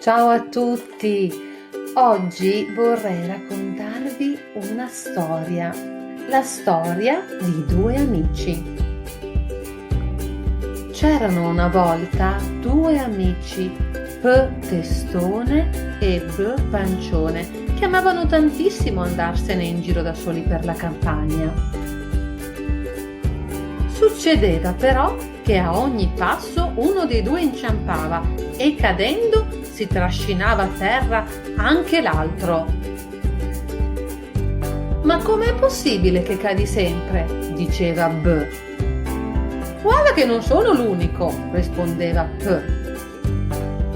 Ciao a tutti! Oggi vorrei raccontarvi una storia, la storia di due amici. C'erano una volta due amici, P testone e B pancione, che amavano tantissimo andarsene in giro da soli per la campagna. Succedeva però che a ogni passo uno dei due inciampava e cadendo si trascinava a terra anche l'altro. «Ma com'è possibile che cadi sempre?» diceva B. «Guarda che non sono l'unico», rispondeva P.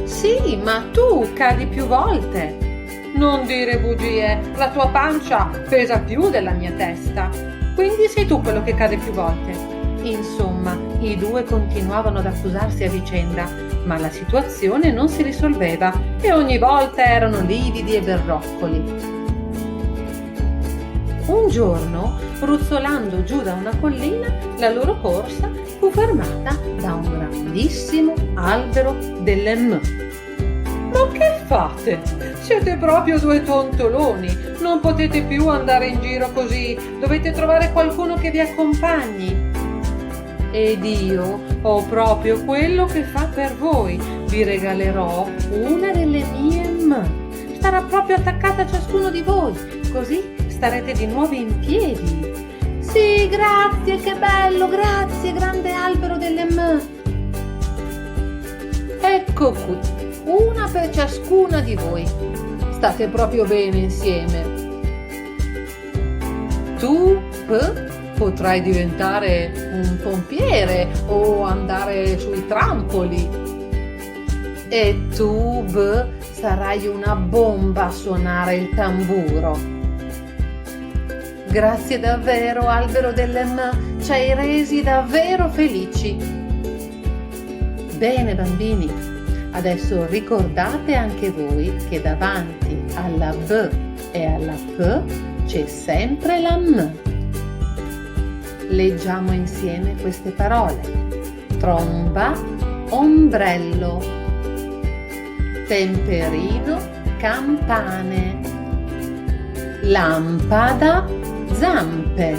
«Sì, ma tu cadi più volte». «Non dire bugie, la tua pancia pesa più della mia testa, quindi sei tu quello che cade più volte». Insomma, i due continuavano ad accusarsi a vicenda, ma la situazione non si risolveva e ogni volta erano lividi e berroccoli. Un giorno, ruzzolando giù da una collina, la loro corsa fu fermata da un grandissimo albero delle M. «Ma che fate? Siete proprio due tontoloni! Non potete più andare in giro così! Dovete trovare qualcuno che vi accompagni!» «Ed io ho proprio quello che fa per voi. Vi regalerò una delle mie M. Starà proprio attaccata a ciascuno di voi, così starete di nuovo in piedi». «Sì, grazie, che bello, grazie, grande albero delle M». «Ecco qui, una per ciascuna di voi. State proprio bene insieme. Tu, P, potrai diventare un pompiere o andare sui trampoli. E tu, B, sarai una bomba a suonare il tamburo. Grazie davvero, albero delle M, ci hai resi davvero felici». Bene bambini, adesso ricordate anche voi che davanti alla B e alla P c'è sempre la M. Leggiamo insieme queste parole: tromba, ombrello, temperino, campane, lampada, zampe.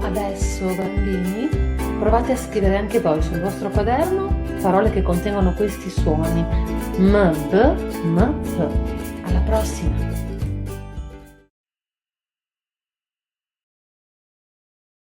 Adesso bambini, provate a scrivere anche voi sul vostro quaderno parole che contengono questi suoni: M, B, M, P. Alla prossima!